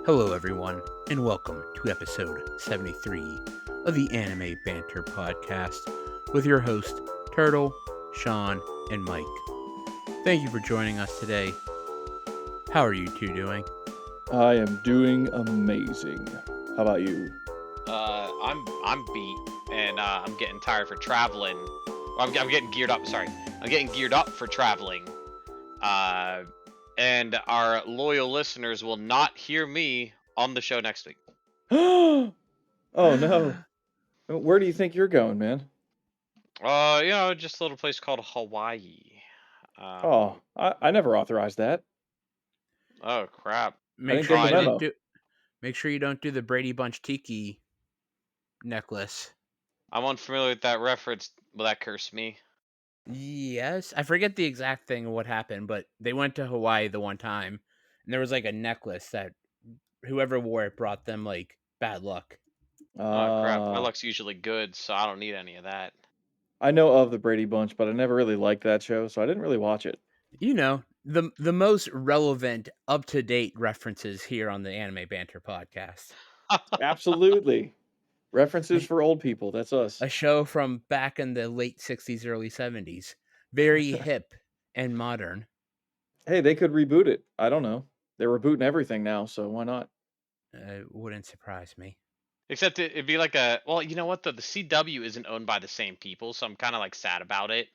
Hello, everyone, and welcome to episode 73 of the Anime Banter podcast with your host, Turtle, Sean, and Mike. Thank you for joining us today. How are you two doing? I am doing amazing. How about you? I'm beat, and I'm getting tired for traveling. Well, I'm getting geared up. Sorry, I'm getting geared up for traveling. Uh, and our loyal listeners will not hear me on the show next week. Oh no. Where do you think you're going, man? Just a little place called Hawaii. Oh, Um, I never authorized that. oh crap. I make didn't sure get the you don't memo. do make sure you don't do the Brady Bunch Tiki necklace. I'm unfamiliar with that reference. Will that curse me? Yes, I forget the exact thing of what happened, but they went to Hawaii the one time, and there was like a necklace that whoever wore it brought them like bad luck. Oh crap. My Uh, luck's usually good, so I don't need any of that. I know of the Brady Bunch, but I never really liked that show, so I didn't really watch it. You know, the most relevant, up to date references here on the Anime Banter podcast. Absolutely. References A, for old people. That's us. a show from back in the late '60s, early '70s, very hip and modern. Hey, they could reboot it. I don't know. They're rebooting everything now, so why not? Wouldn't surprise me. Except it'd be like well, you know what? The CW isn't owned by the same people, so I'm kind of like sad about it.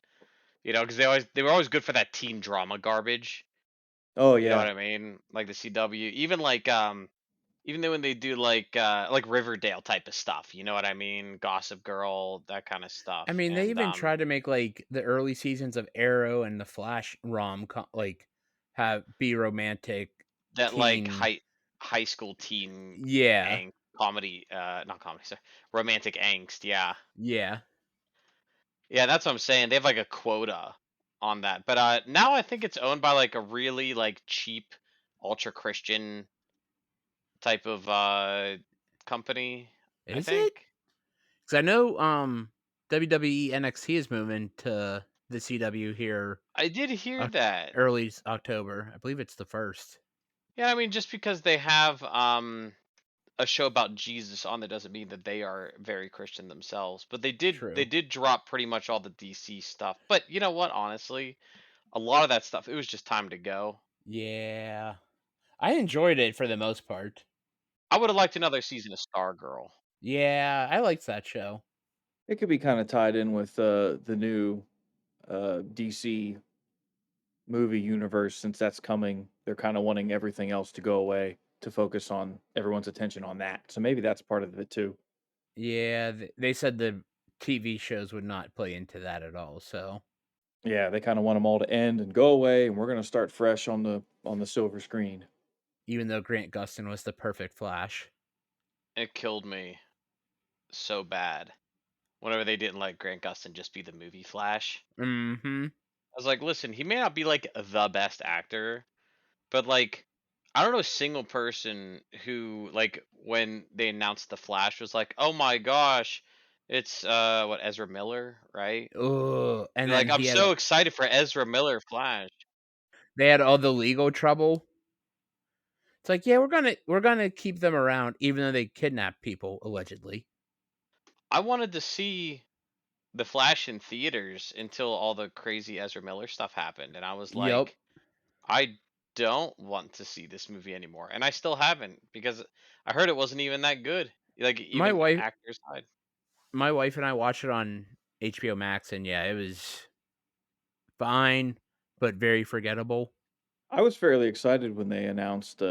Because they were always good for that teen drama garbage. Oh You know what yeah. I mean? Like the CW, even when they do like Riverdale type of stuff. You know what I mean? Gossip Girl, that kind of I stuff, mean, they and even tried to make like the early seasons of Arrow and the Flash like have be romantic that like teen. high school teen Yeah, angst comedy, not comedy, sorry, romantic angst. Yeah. yeah. Yeah, that's what I'm saying. They have like a quota on that. But now I think it's owned by like a really like cheap ultra Christian type of company, I Is it? think. Because I know WWE NXT is moving to the CW here I did hear that. early October. I believe it's the first. Yeah, I mean just because they have a show about Jesus on that doesn't mean that they are very Christian themselves. But they True. did drop pretty much all the DC stuff. But you know what, honestly, a lot of that stuff it was just time to go. Yeah. I enjoyed it for the most part. I would have liked another season of Stargirl. Yeah, I liked that show. It could be kind of tied in with the new DC movie universe since that's coming. They're kind of wanting everything else to go away to focus on everyone's attention on that. So maybe that's part of it too. Yeah, they said the TV shows would not play into that at all. So Yeah, they kind of want them all to end and go away, and we're gonna start fresh on the silver screen. even though Grant Gustin was the perfect Flash. It killed me so bad whenever they didn't let Grant Gustin just be the movie Flash. Mm-hmm. I was like, listen, he may not be like the best actor, but like I don't know a single person who like when they announced the Flash was like, "Oh my gosh, it's what Ezra Miller, right?" Oh, and then Like I'm he had so excited for Ezra Miller Flash. they had all the legal trouble. It's like, yeah, we're gonna keep them around even though they kidnapped people allegedly. I wanted to see the Flash in theaters until all the crazy Ezra Miller stuff happened, and I was Yup. like, I don't want to see this movie anymore, and I still haven't because I heard it wasn't even that good. Like My even wife actors side. my wife and I watched it on HBO Max, and yeah, it was fine, but very forgettable. I was fairly excited when they announced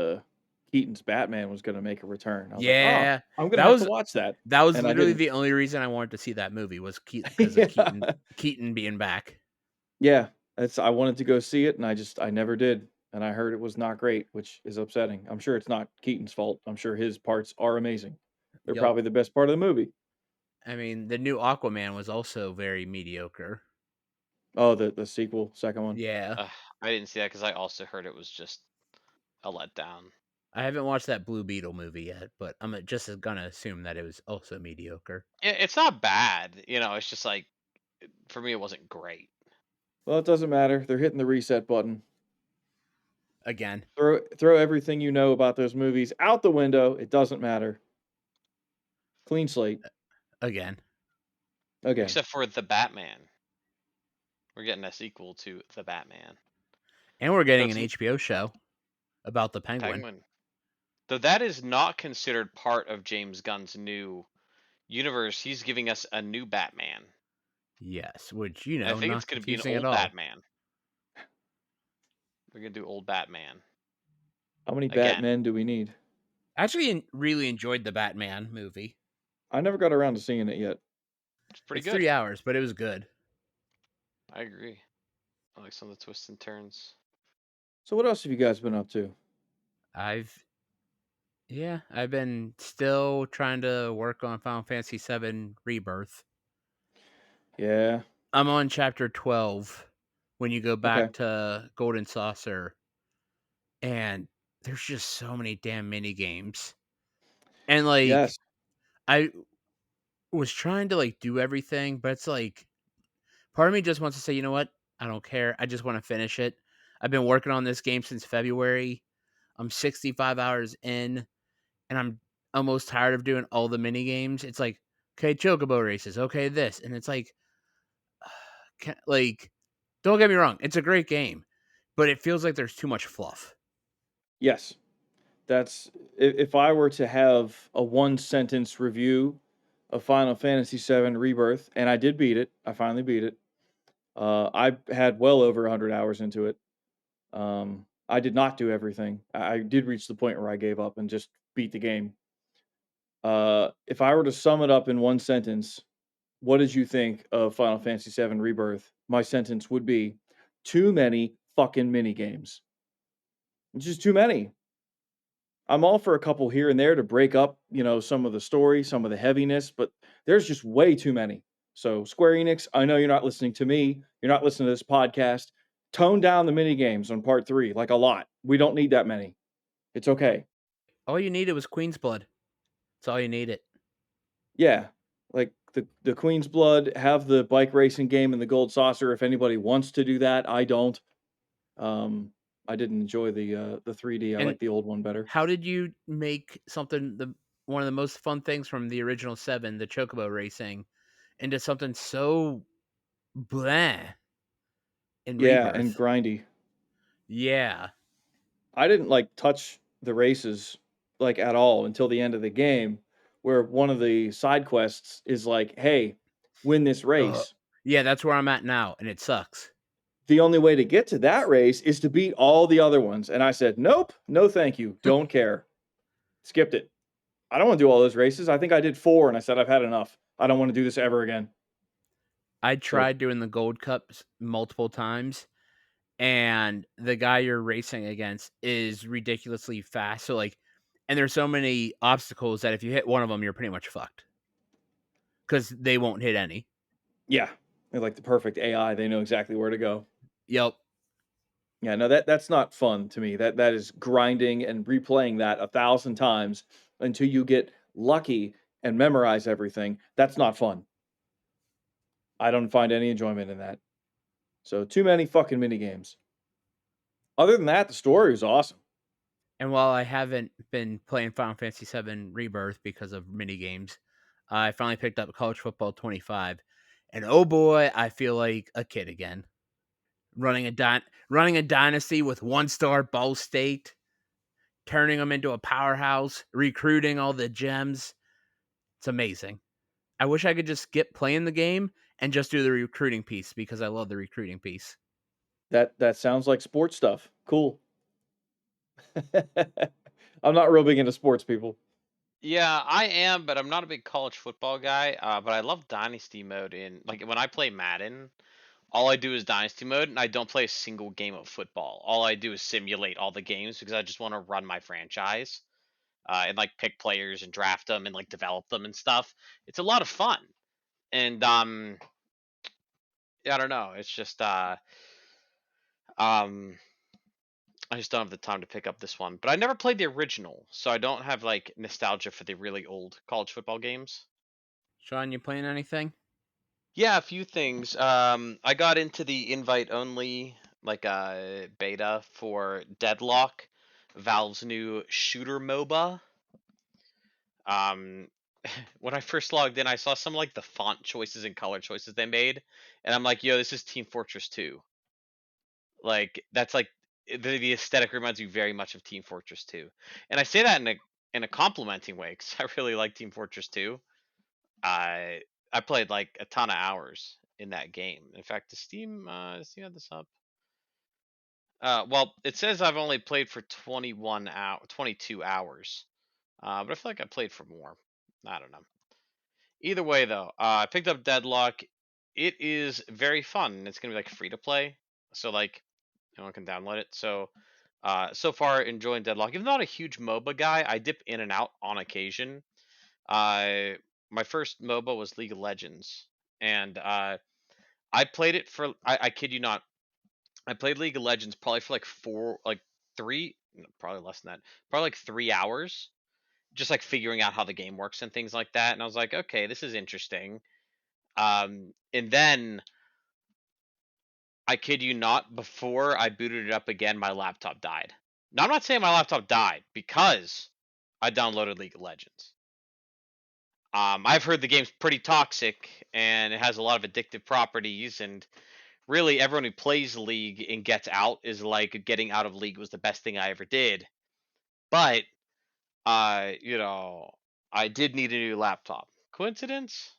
Keaton's Batman was gonna make a return. I was like, oh, Yeah, I'm gonna that have to was watch that, that was and I literally didn't. the only reason I wanted to see that movie was because of Yeah, Keaton being back. yeah. I wanted to go see it, and I never did. And I heard it was not great, which is upsetting. I'm sure it's not Keaton's fault. I'm sure his parts are amazing. They're Yup. probably the best part of the movie. I mean, the new Aquaman was also very mediocre. Oh, the sequel, second one. Yeah, I didn't see that because I also heard it was just a letdown. I haven't watched that Blue Beetle movie yet, but I'm just gonna assume that it was also mediocre. Yeah, it's not bad, it's just like for me it wasn't great. Well, it doesn't matter. They're hitting the reset button. Again. Throw everything you know about those movies out the window. It doesn't matter. Clean slate Again. again. Except for The Batman. We're getting a sequel to The Batman. And we're So getting it's an HBO show about the Penguin. Penguin. Though that is not considered part of James Gunn's new universe. He's giving us a new Batman. Yes, which, And I think it's not going to be an confusing at old all. Batman. We're going to do old Batman. How many Again. Batmen do we need? I actually really enjoyed the Batman movie. I never got around to seeing it yet. It's pretty It's good. 3 hours, but it was good. I agree. I like some of the twists and turns. So what else have you guys been up to? I've been still trying to work on Final Fantasy VII Rebirth. Yeah. I'm on chapter 12 when you go back Okay. to Golden Saucer, and there's just so many damn mini games. And Yes. I was trying to do everything, but it's part of me just wants to say, you know what? I don't care. I just want to finish it. I've been working on this game since February. I'm 65 hours in, and I'm almost tired of doing all the mini games. It's like, okay, chocobo races, okay, this, and it's don't get me wrong, it's a great game, but it feels like there's too much fluff. Yes. That's if I were to have a one sentence review of Final Fantasy VII Rebirth, and I did beat it. I finally beat it. I had well over 100 hours into it. I did not do everything. I did reach the point where I gave up and just beat the game. If I were to sum it up in one sentence, what did you think of Final Fantasy VII Rebirth? My sentence would be too many fucking mini games. Just too many. I'm all for a couple here and there to break up, some of the story, some of the heaviness, but there's just way too many. So Square Enix, I know you're not listening to me. You're not listening to this podcast. Tone down the mini games on part 3, like a lot. We don't need that many. It's okay. All you needed was Queen's Blood. That's all you needed. Yeah. Like the Queen's Blood, have the bike racing game and the Gold Saucer if anybody wants to do that. I don't. I didn't enjoy the 3D. I And like the old one better. how did you make one of the most fun things from the original 7, the chocobo racing, into something so blah in Yeah, and Rebirth? grindy. Yeah. I didn't touch the races at all until the end of the game, where one of the side quests is like, "Hey, win this race." Yeah, that's where I'm at now, and it sucks. The only way to get to that race is to beat all the other ones. And I said, "Nope, no thank you. Don't care." Skipped it. I don't want to do all those races. I think I did 4 and I said I've had enough. I don't want to do this ever again. I So, tried doing the Gold Cups multiple times, and the guy you're racing against is ridiculously fast. So and there's so many obstacles that if you hit one of them, you're pretty much fucked because they won't hit any. yeah. They're like the perfect AI. They know exactly where to go. Yep. Yeah, no, that's not fun to me. That is grinding and replaying that 1,000 times until you get lucky and memorize everything. That's not fun. I don't find any enjoyment in that. So too many fucking mini games. Other than that, the story is awesome. And while I haven't been playing Final Fantasy VII Rebirth because of mini games, I finally picked up College Football 25, and oh boy, I feel like a kid again. Running a dynasty with 1-star Ball State, turning them into a powerhouse, recruiting all the gems. It's amazing. I wish I could just skip playing the game and just do the recruiting piece because I love the recruiting piece. That sounds like sports stuff. Cool. I'm not real big into sports, people. Yeah, I am, but I'm not a big college football guy. But I love Dynasty mode in when I play Madden. All I do is Dynasty mode, and I don't play a single game of football. All I do is simulate all the games because I just want to run my franchise and pick players and draft them and develop them and stuff. It's a lot of fun, and yeah, I don't know. It's just um I just don't have the time to pick up this one. But I never played the original, so I don't have nostalgia for the really old college football games. Sean, you playing anything? Yeah, a few things. I got into the invite only like a beta for Deadlock, Valve's new shooter MOBA. Um, when I first logged in, I saw some like the font choices and color choices they made, and I'm like, yo, this is Team Fortress 2. Like that's like the aesthetic reminds me very much of Team Fortress 2, and I say that in a complimenting way because I really like Team Fortress 2. I I played like a ton of hours in that game. In fact, does Steam have this up? Well, it says I've only played for 22 hours. But I feel like I played for more. I don't know. Either way, though, I picked up Deadlock. It is very fun. It's gonna be like free to play, so like anyone can download it. So, so far enjoying Deadlock. Even though I'm not a huge MOBA guy, I dip in and out on occasion. Uh, my first MOBA was League of Legends, and I played it for. I kid you not. I played League of Legends probably for like three, no, probably less than that, probably like 3 hours, just like figuring out how the game works and things like that. And I was like, okay, this is interesting. And then I kid you not, before I booted it up again, my laptop died. Now I'm not saying my laptop died because I downloaded League of Legends. I've heard the game's pretty toxic and it has a lot of addictive properties, and really everyone who plays League and gets out is like getting out of League was the best thing I ever did. But you know, I did need a new laptop. Coincidence?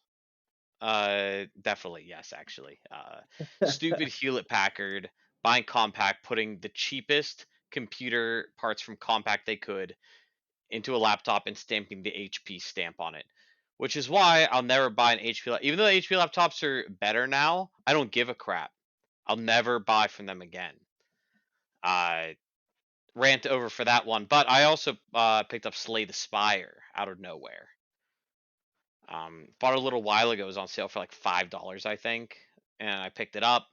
Definitely yes, actually. Stupid Hewlett Packard buying Compaq, putting the cheapest computer parts from Compaq they could into a laptop and stamping the HP stamp on it. Which is why I'll never buy an HP. Even though the HP laptops are better now, I don't give a crap. I'll never buy from them again. Uh, Rant over for that one. But I also picked up Slay the Spire out of nowhere. Bought it a little while ago. It was on sale for like $5, I think, and I picked it up.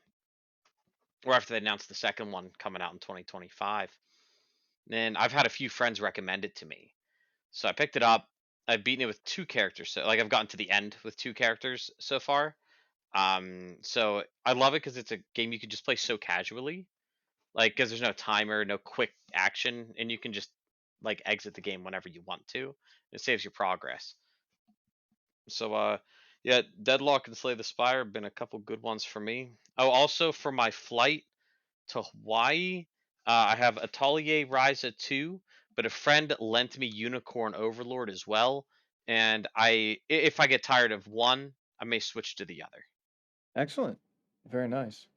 Or after they announced the second one coming out in 2025. And I've had a few friends recommend it to me, so I picked it up. I've beaten it with two characters, so like I've gotten to the end with two characters so far. So I love it because it's a game you can just play so casually, like because there's no timer, no quick action, and you can just like exit the game whenever you want to. It saves your progress. So yeah, Deadlock and Slay the Spire have been a couple good ones for me. Oh, also for my flight to Hawaii, I have Atelier Ryza 2, but a friend lent me Unicorn Overlord as well. And if I get tired of one, I may switch to the other. Excellent. Very nice.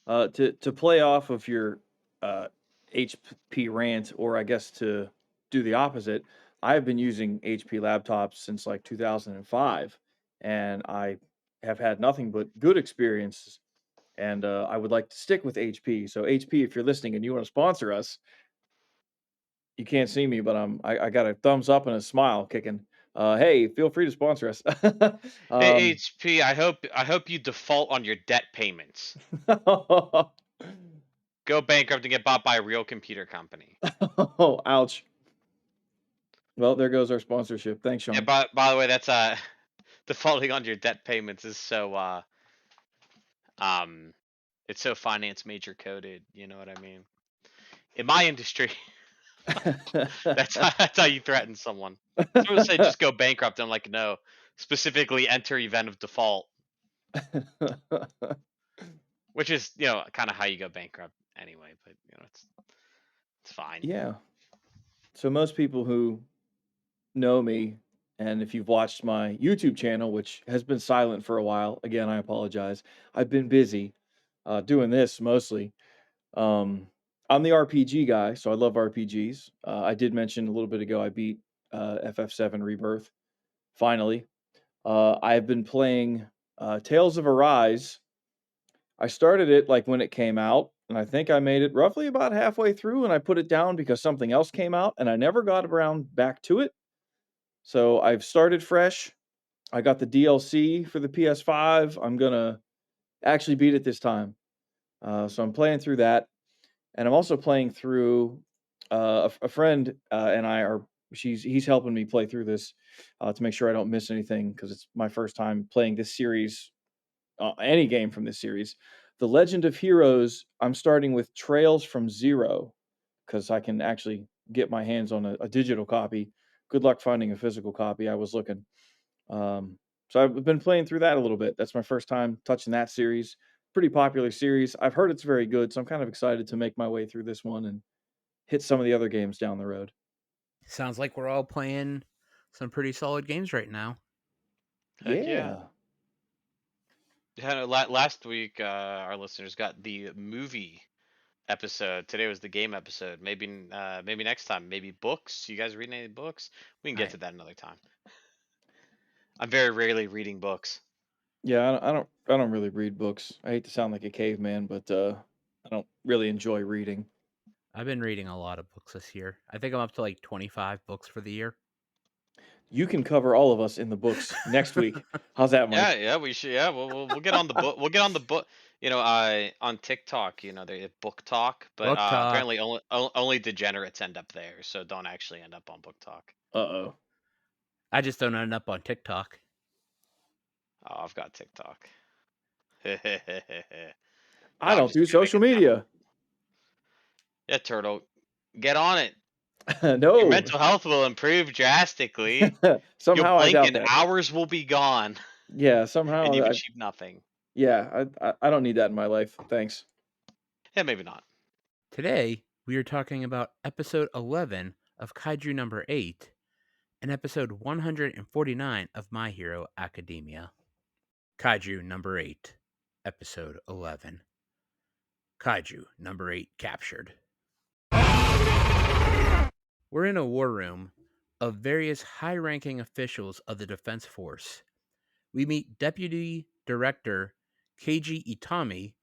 To play off of your HP rant, or I guess to do the opposite, I've been using HP laptops since like 2005, and I have had nothing but good experiences. And I would like to stick with HP. So HP, if you're listening and you want to sponsor us, you can't see me, but I got a thumbs up and a smile kicking. Hey, feel free to sponsor us. Hey, um, HP, I hope you default on your debt payments. Go bankrupt and get bought by a real computer company. oh, ouch. Well, there goes our sponsorship. Thanks, Yeah, Sean. by the way, that's defaulting on your debt payments is so um it's so finance major coded, you know what I mean? In my industry, that's how you threaten someone. Someone say just go bankrupt. I'm like, no, specifically enter event of default, which is kind of how you go bankrupt anyway. But it's fine. yeah. So most people who know me, and if you've watched my YouTube channel, which has been silent for a while, again, I apologize. I've been busy doing this mostly. Um, I'm the RPG guy, so I love RPGs. I did mention a little bit ago I beat FF7 Rebirth finally. I've been playing Tales of Arise. I started it like when it came out, and I think I made it roughly about halfway through, and I put it down because something else came out, and I never got around back to it. So I've started fresh. I got the DLC for the PS5. I'm gonna actually beat it this time. So I'm playing through that, and I'm also playing through. A friend and I are. He's helping me play through this to make sure I don't miss anything because it's my first time playing this series, any game from this series. The Legend of Heroes, I'm starting with Trails from Zero because I can actually get my hands on a digital copy. Good luck finding a physical copy. I was looking. So I've been playing through that a little bit. That's my first time touching that series. Pretty popular series. I've heard it's very good, so I'm kind of excited to make my way through this one and hit some of the other games down the road. Sounds like we're all playing some pretty solid games right now. Heck yeah. Yeah. Yeah, no, last week, our listeners got the movie episode. Today was the game episode. Maybe next time. Maybe books. You guys reading any books? We can get to that another time. I'm very rarely reading books. Yeah, I don't really read books. I hate to sound like a caveman, but I don't really enjoy reading. I've been reading a lot of books this year. I think I'm up to like 25 books for the year. You can cover all of us in the books next week. How's that, Yeah, Mike? yeah, we should. Yeah, we'll get on the book. We'll get on the book. On TikTok, they have book talk, but Book talk. apparently only degenerates end up there, so don't actually end up on book talk. Uh-oh. I just don't end up on TikTok. Oh, I've got TikTok. No, I I'm don't just do kidding. social media. Yeah, Turtle, get on it. Your No. mental health will improve drastically. You'll Somehow I blink doubt and that. hours will be gone, Yeah, and somehow you've achieved nothing. I don't need that in my life. Thanks. Yeah, maybe not. Today, we are talking about episode 11 of Kaiju number 8 and episode 149 of My Hero Academia. Kaiju number 8, episode 11. Kaiju number 8 captured. We're in a war room of various high-ranking officials of the Defense Force. We meet Deputy Director Keiji Itami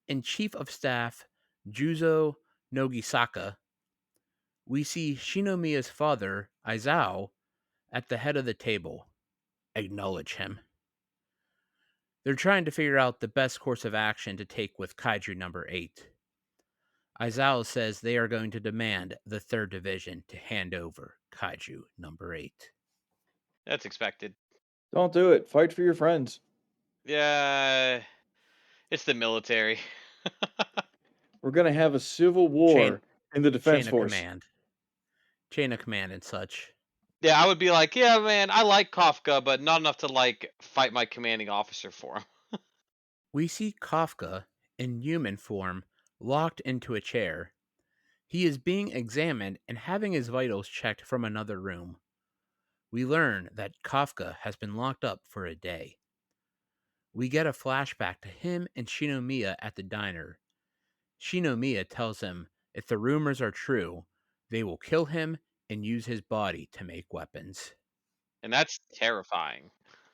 and Chief of Staff Juzo Nogisaka. We see Shinomiya's father, Aizawa, at the head of the table. Acknowledge him. They're trying to figure out the best course of action to take with Kaiju number 8. Aizawa says they are going to demand the 3rd Division to hand over Kaiju number 8. That's expected. Don't do it. Fight for your friends. Yeah, it's the military. We're gonna have a civil war in the Defense Chain of Force. command. Chain of command and such. Yeah, I would be like, yeah, man, I like Kafka, but not enough to fight my commanding officer for him. We see Kafka in human form locked into a chair. He is being examined and having his vitals checked from another room. We learn that Kafka has been locked up for a day. We get a flashback to him and Shinomiya at the diner. Shinomiya tells him if the rumors are true, they will kill him and use his body to make weapons. And that's terrifying.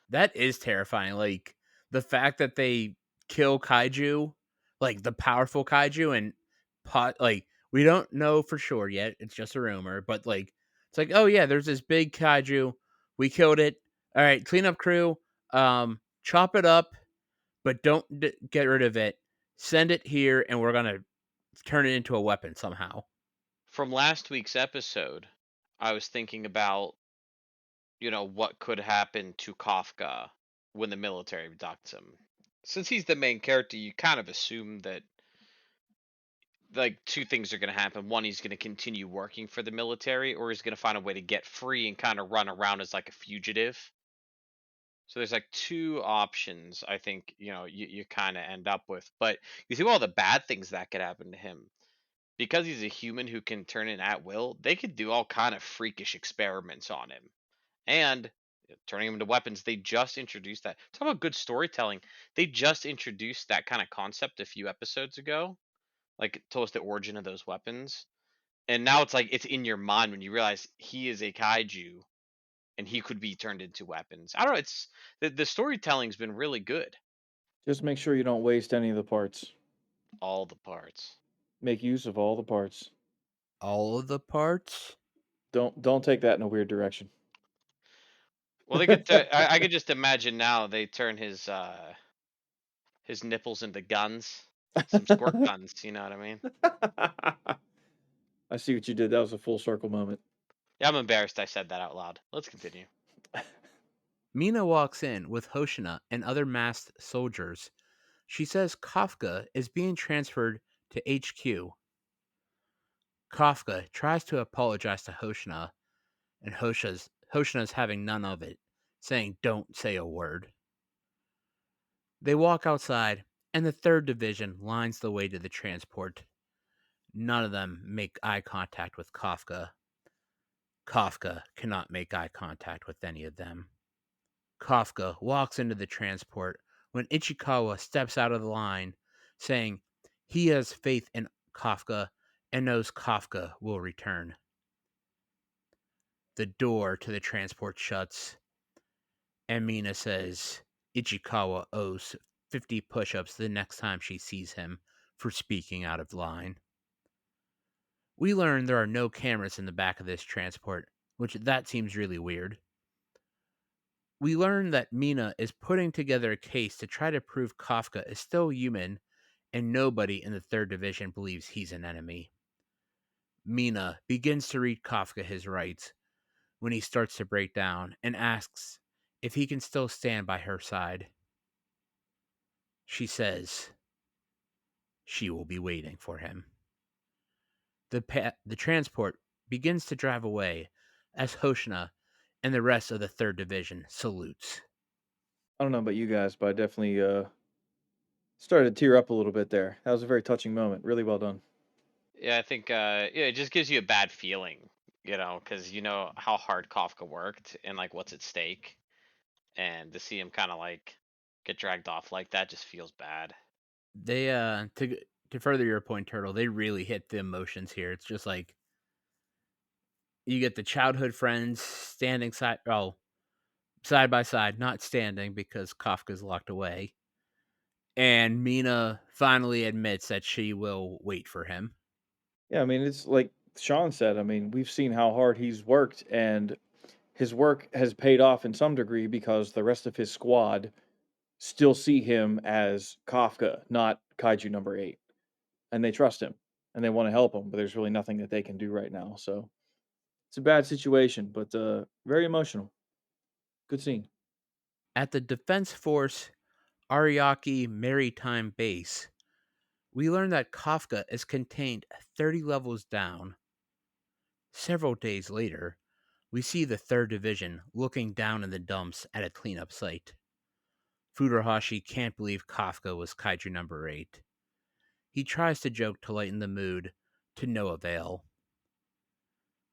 That is terrifying. Like the fact that they kill kaiju, like the powerful kaiju, and like we don't know for sure yet. It's just a rumor, but like it's like, oh yeah, there's this big kaiju. We killed it. All right, cleanup crew. Chop it up, but don't get rid of it. Send it here, and we're gonna turn it into a weapon somehow. From last week's episode, I was thinking about, what could happen to Kafka when the military abducts him. Since he's the main character, you kind of assume that like two things are going to happen. One, he's going to continue working for the military, or he's going to find a way to get free and kind of run around as like a fugitive. So there's like two options I think, you kind of end up with. But you think all the bad things that could happen to him. Because he's a human who can turn in at will, they could do all kind of freakish experiments on him. And turning him into weapons, they just introduced that. Talk about good storytelling. They just introduced that kind of concept a few episodes ago. Like told us the origin of those weapons. And now it's like it's in your mind when you realize he is a kaiju and he could be turned into weapons. I don't know, it's the storytelling's been really good. Just make sure you don't waste any of the parts. All the parts. Make use of all the parts. All of the parts. Don't take that in a weird direction. Well, they could. I could just imagine now they turn his nipples into guns, some squirt guns. You know what I mean? I see what you did. That was a full circle moment. Yeah, I'm embarrassed I said that out loud. Let's continue. Mina walks in with Hoshina and other masked soldiers. She says Kafka is being transferred to HQ. Kafka tries to apologize to Hoshina, and Hoshina's having none of it, saying, "Don't say a word." They walk outside, and the 3rd Division lines the way to the transport. None of them make eye contact with Kafka. Kafka cannot make eye contact with any of them. Kafka walks into the transport when Ichikawa steps out of the line, saying he has faith in Kafka and knows Kafka will return. The door to the transport shuts, and Mina says Ichikawa owes 50 push ups the next time she sees him for speaking out of line. We learn there are no cameras in the back of this transport, which that seems really weird. We learn that Mina is putting together a case to try to prove Kafka is still human, and nobody in the 3rd Division believes he's an enemy. Mina begins to read Kafka his rights when he starts to break down and asks if he can still stand by her side. She says she will be waiting for him. The transport begins to drive away as Hoshina and the rest of the 3rd Division salutes. I don't know about you guys, but I definitely started to tear up a little bit there. That was a very touching moment. Really well done. Yeah, I think yeah, it just gives you a bad feeling, because you know how hard Kafka worked and like what's at stake, and to see him kind of like get dragged off like that just feels bad. They to further your point, Turtle, they really hit the emotions here. It's just like you get the childhood friends standing side by side, not standing because Kafka's locked away. And Mina finally admits that she will wait for him. Yeah, I mean, it's like Sean said. I mean, we've seen how hard he's worked, and his work has paid off in some degree because the rest of his squad still see him as Kafka, not Kaiju number 8. And they trust him and they want to help him, but there's really nothing that they can do right now. So it's a bad situation, but very emotional. Good scene. At the Defense Force Ariake Maritime Base, we learn that Kafka is contained 30 levels down. Several days later, we see the 3rd Division looking down in the dumps at a cleanup site. Furuhashi can't believe Kafka was Kaiju number 8. He tries to joke to lighten the mood, to no avail.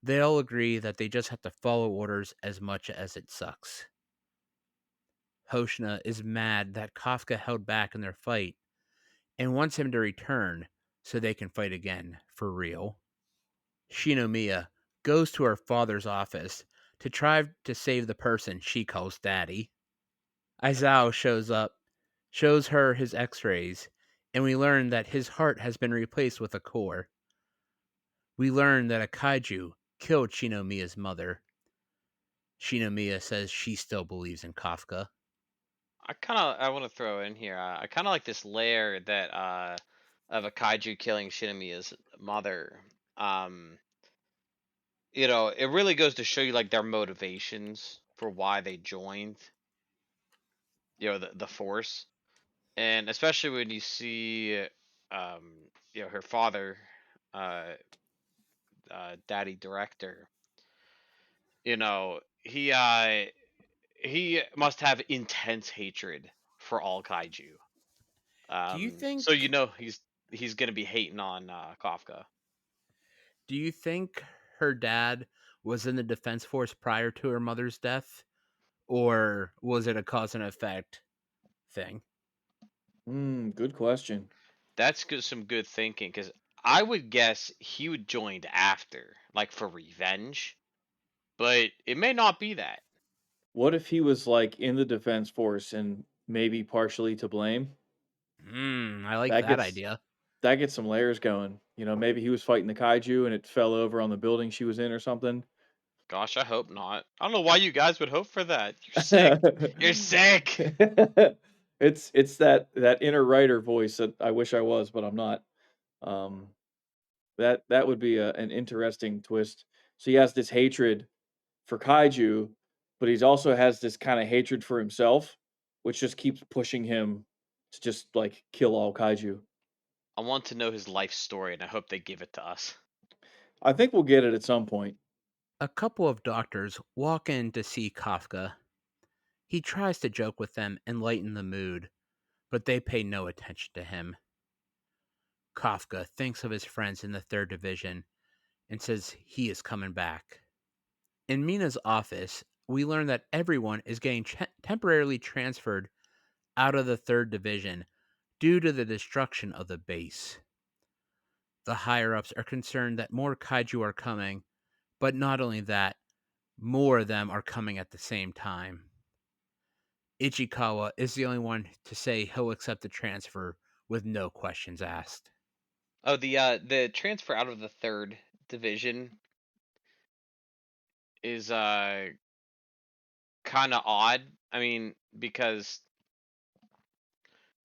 They all agree that they just have to follow orders as much as it sucks. Hoshina is mad that Kafka held back in their fight and wants him to return so they can fight again for real. Shinomiya goes to her father's office to try to save the person she calls Daddy. Aizawa shows up, shows her his x-rays, and we learn that his heart has been replaced with a core. We learn that a kaiju killed Shinomiya's mother. Shinomiya says she still believes in Kafka. I want to throw in here. I kind of like this layer that of a kaiju killing Shinamiya's mother. Um, it really goes to show you like their motivations for why they joined, the force, and especially when you see, her father, uh, daddy director. He must have intense hatred for all kaiju. Do you So think he's gonna be hating on Kafka. do you think her dad was in the defense force prior to her mother's death, or was it a cause and effect thing? Good question. That's some good thinking because I would guess he would joined after, like for revenge, but it may not be that. What if he was like in the defense force and maybe partially to blame? I like That that gets idea. that gets some layers going. Maybe he was fighting the kaiju and it fell over on the building she was in or something. Gosh, I hope not. I don't know why you guys would hope for that. You're sick. You're sick. It's that inner writer voice that I wish I was, but I'm not. Um, that would be an interesting twist. So he has this hatred for kaiju, but he's also has this kind of hatred for himself, which just keeps pushing him to just like kill all kaiju. I want to know his life story, and I hope they give it to us. I think we'll get it at some point. A couple of doctors walk in to see Kafka. He tries to joke with them and lighten the mood, but they pay no attention to him. Kafka thinks of his friends in the 3rd Division and says he is coming back. In Mina's office, we learn that everyone is getting temporarily transferred out of the 3rd Division due to the destruction of the base. The higher-ups are concerned that more kaiju are coming, but not only that, more of them are coming at the same time. Ichikawa is the only one to say he'll accept the transfer with no questions asked. Oh, the transfer out of the 3rd division is kind of odd. I mean, because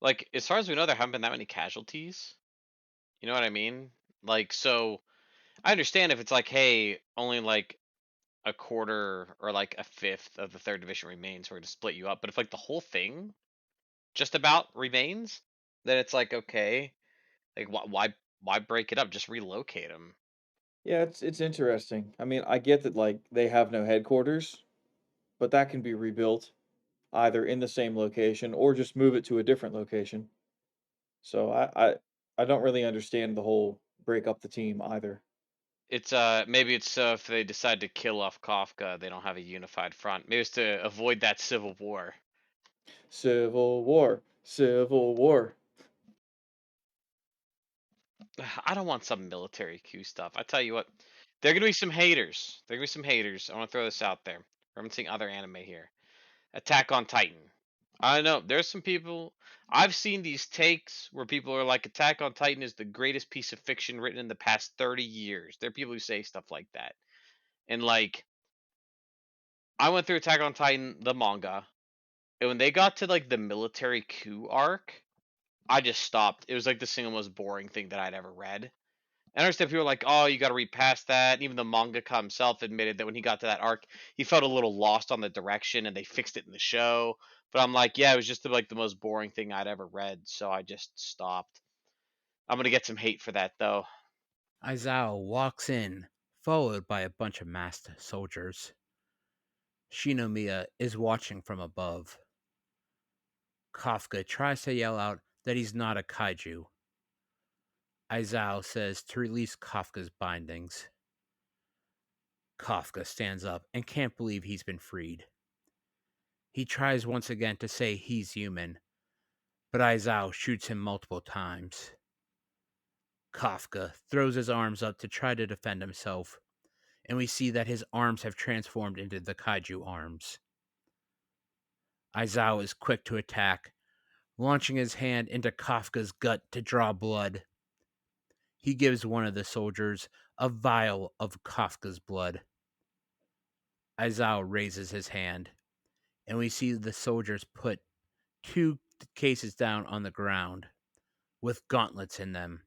like as far as we know, there haven't been that many casualties. You know what I mean? Like, so I understand if it's like, hey, only like a quarter or like a fifth of the 3rd division remains, we're going to split you up. But if like the whole thing just about remains, then it's like, okay, like why break it up? Just relocate them. Yeah, it's interesting. I mean, I get that like they have no headquarters, but that can be rebuilt either in the same location or just move it to a different location. So I don't really understand the whole break up the team either. It's maybe it's if they decide to kill off Kafka, they don't have a unified front. Maybe it's to avoid that civil war. Civil War, Civil War. I don't want some military coup stuff. I tell you what, there are gonna be some haters. There are gonna be some haters. I want to throw this out there. We're seeing other anime here. Attack on Titan. I know there's some people. I've seen these takes where people are like, Attack on Titan is the greatest piece of fiction written in the past 30 years. There are people who say stuff like that. And like, I went through Attack on Titan, the manga, and when they got to like the military coup arc, I just stopped. It was like the single most boring thing that I'd ever read. I understand people are like, oh, you got to read past that. And even the mangaka himself admitted that when he got to that arc, he felt a little lost on the direction, and they fixed it in the show. But I'm like, yeah, it was just like the most boring thing I'd ever read, so I just stopped. I'm gonna get some hate for that though. Aizawa walks in, followed by a bunch of masked soldiers. Shinomiya is watching from above. Kafka tries to yell out that he's not a kaiju. Aizawa says to release Kafka's bindings. Kafka stands up and can't believe he's been freed. He tries once again to say he's human, but Aizawa shoots him multiple times. Kafka throws his arms up to try to defend himself, and we see that his arms have transformed into the kaiju arms. Aizawa is quick to attack, launching his hand into Kafka's gut to draw blood. He gives one of the soldiers a vial of Kafka's blood. Aizawa raises his hand, and we see the soldiers put 2 cases down on the ground with gauntlets in them.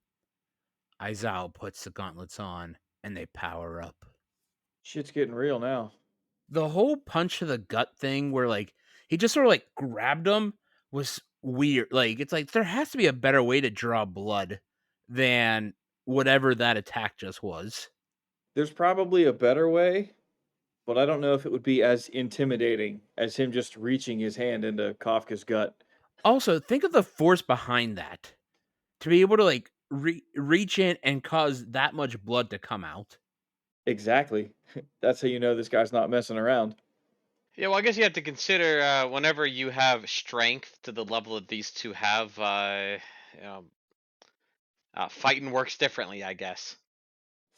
Aizawa puts the gauntlets on, and they power up. Shit's getting real now. The whole punch to the gut thing where like he just sort of like grabbed him was weird. Like it's like there has to be a better way to draw blood than whatever that attack just was. There's probably a better way, but I don't know if it would be as intimidating as him just reaching his hand into Kafka's gut. Also, think of the force behind that to be able to like reach in and cause that much blood to come out. Exactly. That's how you know this guy's not messing around. Yeah, well, I guess you have to consider whenever you have strength to the level that these two have, you know, fighting works differently, I guess.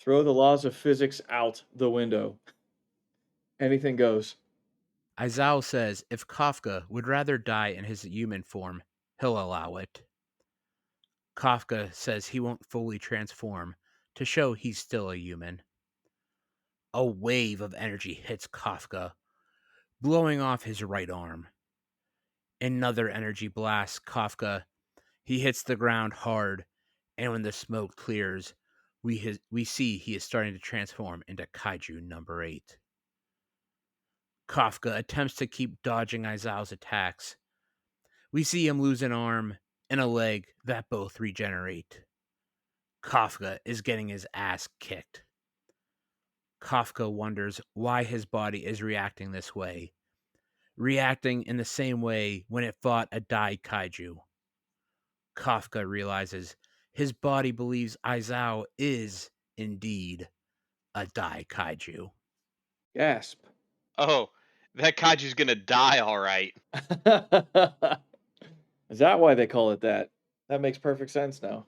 Throw the laws of physics out the window. Anything goes. Aizawa says if Kafka would rather die in his human form, he'll allow it. Kafka says he won't fully transform to show he's still a human. A wave of energy hits Kafka, blowing off his right arm. Another energy blasts Kafka. He hits the ground hard, and when the smoke clears, we see he is starting to transform into Kaiju number 8. Kafka attempts to keep dodging Aizawa's attacks. We see him lose an arm, and a leg that both regenerate. Kafka is getting his ass kicked. Kafka wonders why his body is reacting this way, reacting in the same way when it fought a Dai Kaiju. Kafka realizes his body believes Aizawa is, indeed, a Dai Kaiju. Gasp. Oh, that Kaiju's gonna die, all right. Is that why they call it that? That makes perfect sense now.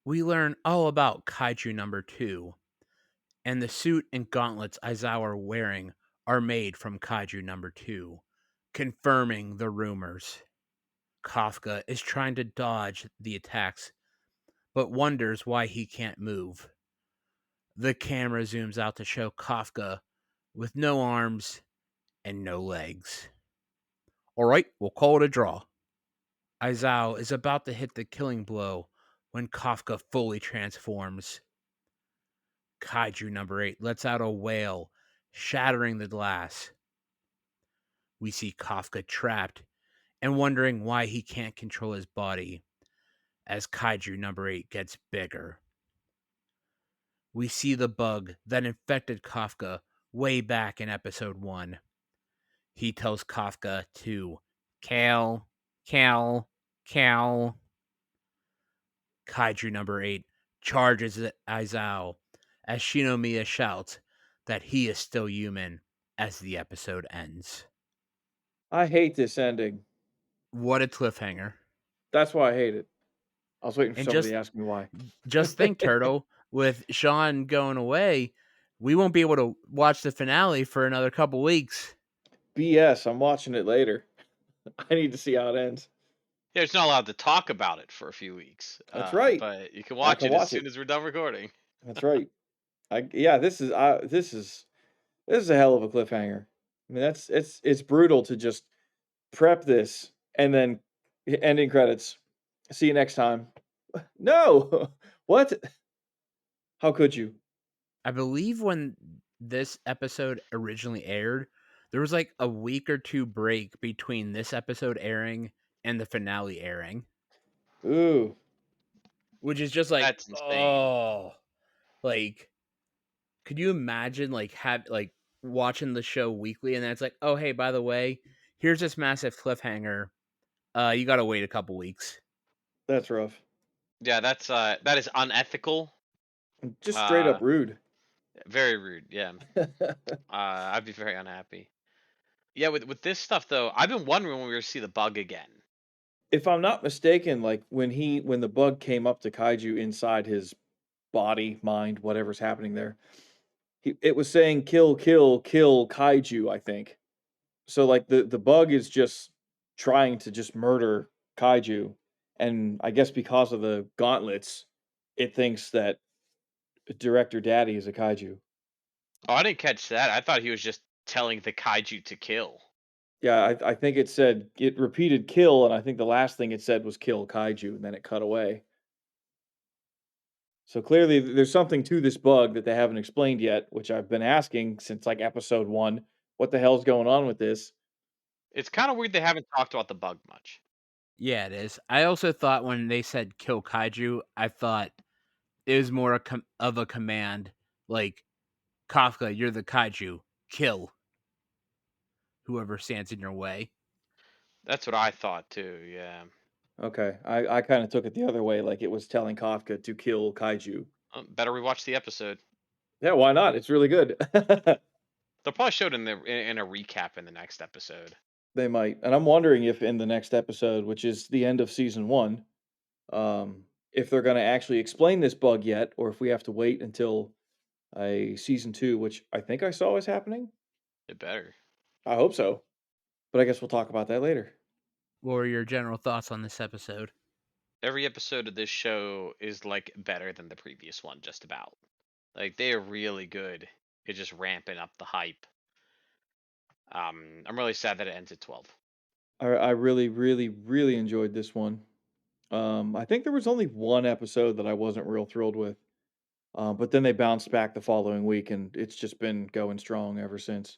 We learn all about Kaiju number 2, and the suit and gauntlets Aizawa are wearing are made from Kaiju number 2, confirming the rumors. Kafka is trying to dodge the attacks, but wonders why he can't move. The camera zooms out to show Kafka with no arms and no legs. All right, we'll call it a draw. Aizawa is about to hit the killing blow when Kafka fully transforms. Kaiju number 8 lets out a wail, shattering the glass. We see Kafka trapped and wondering why he can't control his body as Kaiju number 8 gets bigger. We see the bug that infected Kafka way back in episode 1. He tells Kafka to kill, kill, kill. Kaiju number 8 charges at Aizawa as Shinomiya shouts that he is still human as the episode ends. I hate this ending. What a cliffhanger. That's why I hate it. I was waiting for And somebody to ask me why. just think, Turtle, with Sean going away, we won't be able to watch the finale for another couple weeks. BS. I'm watching it later. I need to see how it ends. Yeah, it's not allowed to talk about it for a few weeks. That's right. But you can I watch can it as watch it. soon as we're done recording. That's right. Yeah. This is a hell of a cliffhanger. I mean, it's brutal to just prep this and then ending credits. See you next time. No. What? How could you? I believe when this episode originally aired, there was like a week or two break between this episode airing and the finale airing, Ooh. which is just like, That's insane. oh, like, could you imagine watching the show weekly and then it's like, oh, hey, by the way, here's this massive cliffhanger. You got to wait a couple weeks. That's rough. Yeah, that is unethical. Just straight Uh, up rude. very rude. Yeah. I'd be very unhappy. Yeah, with this stuff though, I've been wondering when we were to see the bug again. If I'm not mistaken, like when the bug came up to Kaiju inside his body, mind, whatever's happening there, it was saying kill, kill, kill Kaiju, I think. So like the bug is just trying to just murder Kaiju. And I guess because of the gauntlets, it thinks that Director Daddy is a Kaiju. Oh, I didn't catch that. I thought he was just telling the kaiju to kill. Yeah, I think it repeated kill, and I think the last thing it said was kill Kaiju, and then it cut away. So clearly, there's something to this bug that they haven't explained yet, which I've been asking since like episode 1. What the hell's going on with this? It's kind of weird they haven't talked about the bug much. Yeah, it is. I also thought when they said kill kaiju, I thought it was more of a command, like Kafka, you're the kaiju, kill whoever stands in your way. That's what I thought too. Yeah. Okay, I kind of took it the other way, like it was telling Kafka to kill Kaiju. Better rewatch the episode. Yeah, why not? It's really good. They'll probably show it in a recap in the next episode. They might, and I'm wondering if in the next episode, which is the end of season 1, if they're going to actually explain this bug yet, or if we have to wait until a season 2, which I think I saw is happening. It better. I hope so, but I guess we'll talk about that later. What were your general thoughts on this episode? Every episode of this show is like better than the previous one, just about. Like they are really good at just ramping up the hype. I'm really sad that it ends at 12. I really, really, really enjoyed this one. I think there was only one episode that I wasn't real thrilled with, but then they bounced back the following week, and it's just been going strong ever since.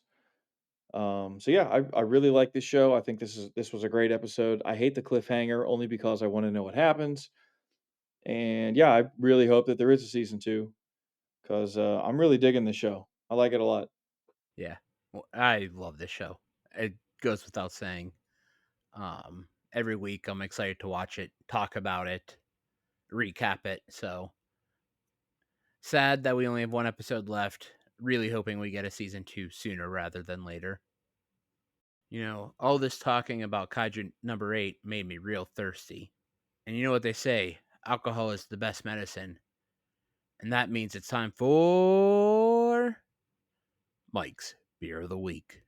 So yeah, I really like this show. I think this was a great episode. I hate the cliffhanger only because I want to know what happens. And yeah, I really hope that there is a season two because I'm really digging the show. I like it a lot. Yeah. Well, I love this show. It goes without saying. Every week I'm excited to watch it, talk about it, recap it. So sad that we only have one episode left. Really hoping we get a season 2 sooner rather than later. All this talking about Kaiju number 8 made me real thirsty. And you know what they say, alcohol is the best medicine. And that means it's time for Mike's Beer of the Week.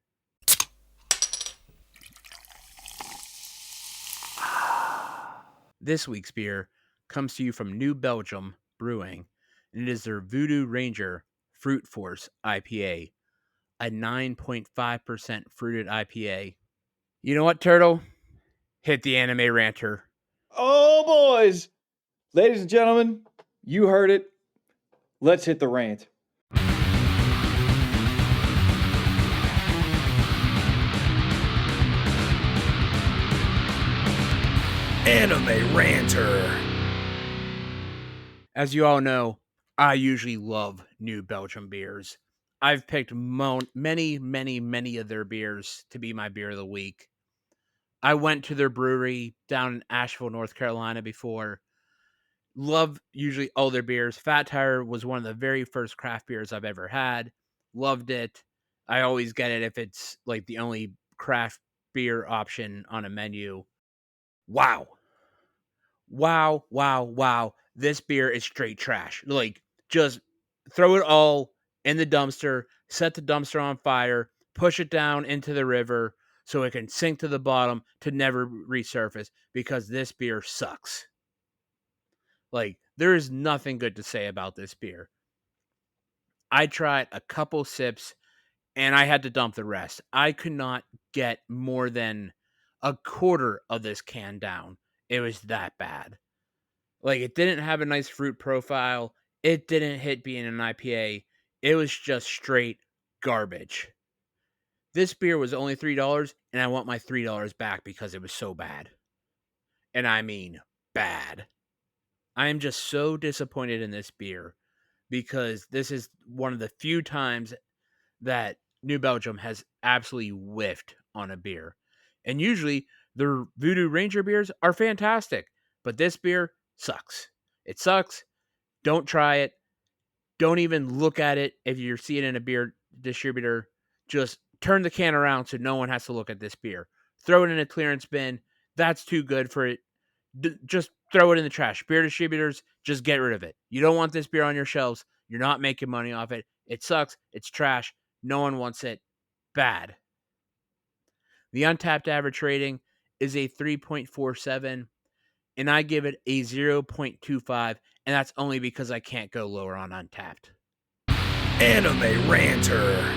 This week's beer comes to you from New Belgium Brewing, and it is their Voodoo Ranger Fruit Force IPA, a 9.5% fruited IPA. You know what, Turtle? Hit the anime ranter. Oh boys, ladies and gentlemen, you heard it. Let's hit the rant. Anime Ranter. As you all know, I usually love New Belgium beers. I've picked many of their beers to be my beer of the week. I went to their brewery down in Asheville, North Carolina before. Love usually all their beers. Fat Tire was one of the very first craft beers I've ever had. Loved it. I always get it if it's like the only craft beer option on a menu. Wow. Wow. This beer is straight trash. Like, just throw it all in the dumpster, set the dumpster on fire, push it down into the river so it can sink to the bottom to never resurface because this beer sucks. Like, there is nothing good to say about this beer. I tried a couple sips and I had to dump the rest. I could not get more than a quarter of this can down. It was that bad. Like, it didn't have a nice fruit profile. It didn't hit being an IPA. It was just straight garbage. This beer was only $3, and I want my $3 back because it was so bad. And I mean bad. I am just so disappointed in this beer because this is one of the few times that New Belgium has absolutely whiffed on a beer. And usually their Voodoo Ranger beers are fantastic, but this beer sucks. It sucks. Don't try it. Don't even look at it if you're seeing it in a beer distributor. Just turn the can around so no one has to look at this beer. Throw it in a clearance bin. That's too good for it. Just throw it in the trash. Beer distributors, just get rid of it. You don't want this beer on your shelves. You're not making money off it. It sucks. It's trash. No one wants it. Bad. The untapped average rating is a 3.47, and I give it a 0.25, and that's only because I can't go lower on untapped. Anime Ranter.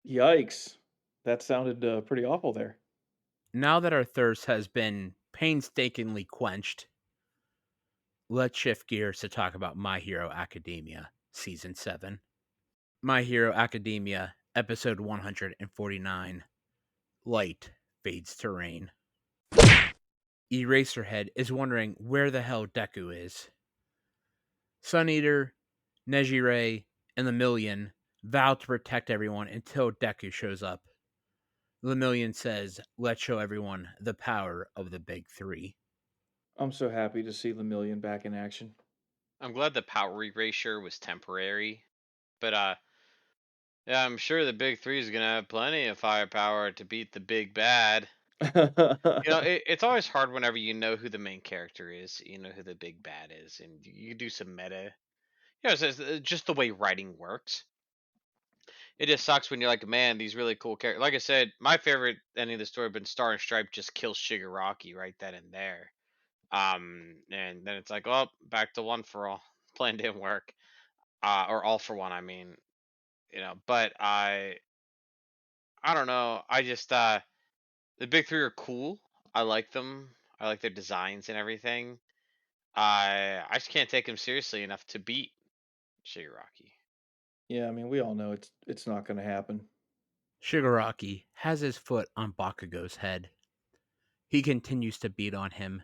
Yikes, that sounded pretty awful there. Now that our thirst has been painstakingly quenched, let's shift gears to talk about My Hero Academia, Season 7. My Hero Academia, Episode 149, Light Fades to Rain. Eraserhead is wondering where the hell Deku is. Sun Eater, Nejire, and Lemillion vow to protect everyone until Deku shows up. Lemillion says, let's show everyone the power of the big three. I'm so happy to see Lemillion back in action. I'm glad the power erasure was temporary, but yeah, I'm sure the big three is gonna have plenty of firepower to beat the big bad. It's always hard whenever you know who the main character is, you know who the big bad is, and you do some meta. It's just the way writing works. It just sucks when you're like, man, these really cool characters. Like I said, my favorite ending of the story, been Star and Stripe just kills Shigaraki right then and there. And then it's like, well, back to one for all. Plan didn't work. Or all for one, I mean, But I don't know. I just the big three are cool. I like them. I like their designs and everything. I just can't take them seriously enough to beat Shigaraki. Yeah, I mean, we all know it's not going to happen. Shigaraki has his foot on Bakugo's head. He continues to beat on him.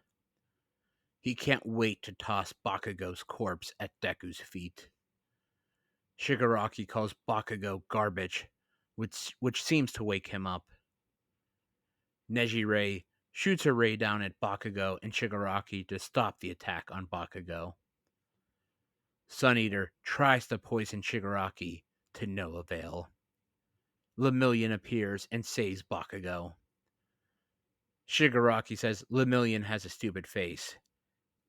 He can't wait to toss Bakugo's corpse at Deku's feet. Shigaraki calls Bakugo garbage, which seems to wake him up. Neji shoots a ray down at Bakugo and Shigaraki to stop the attack on Bakugo. Sun Eater tries to poison Shigaraki to no avail. Lemillion appears and saves Bakugo. Shigaraki says Lemillion has a stupid face.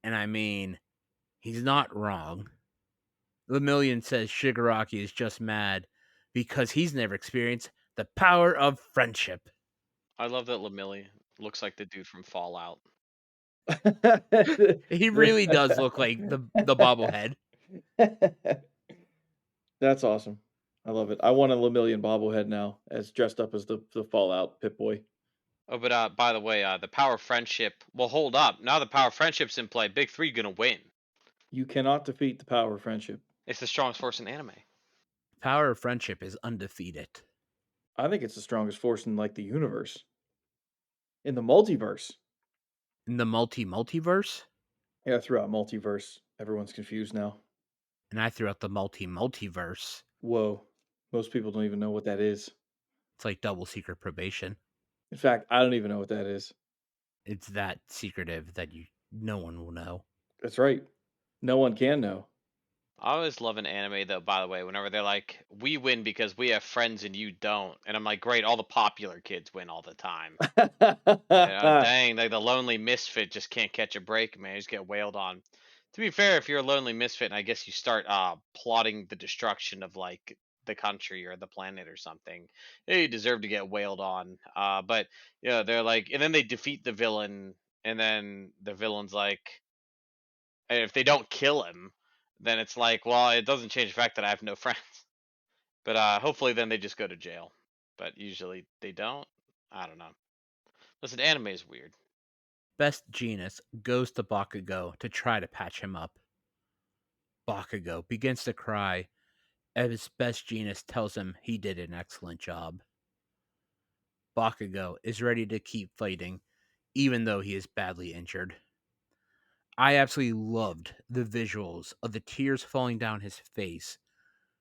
And I mean, he's not wrong. Lemillion says Shigaraki is just mad because he's never experienced the power of friendship. I love that Lemillion looks like the dude from Fallout. He really does look like the bobblehead. That's awesome. I love it. I want a Lemillion bobblehead now, as dressed up as the Fallout Pip-Boy. Oh, but by the way, the power of friendship. Well, hold up. Now the power of friendship's in play. Big Three gonna win. You cannot defeat the power of friendship. It's the strongest force in anime. Power of friendship is undefeated. I think it's the strongest force in like the universe. In the multiverse. In the multiverse? Yeah, throughout multiverse. Everyone's confused now. And I threw out the multiverse. Whoa. Most people don't even know what that is. It's like double secret probation. In fact, I don't even know what that is. It's that secretive that no one will know. That's right. No one can know. I always love an anime though, by the way, whenever they're like, we win because we have friends and you don't. And I'm like, great, all the popular kids win all the time. Dang, like the lonely misfit just can't catch a break, man. You just get wailed on. To be fair, if you're a lonely misfit, and I guess you start plotting the destruction of like the country or the planet or something, you deserve to get wailed on. But yeah, they're like, and then they defeat the villain, and then the villain's like, and if they don't kill him, then it's like, well, it doesn't change the fact that I have no friends. But hopefully, then they just go to jail. But usually they don't. I don't know. Listen, anime is weird. Best Jeanist goes to Bakugo to try to patch him up. Bakugo begins to cry as Best Jeanist tells him he did an excellent job. Bakugo is ready to keep fighting, even though he is badly injured. I absolutely loved the visuals of the tears falling down his face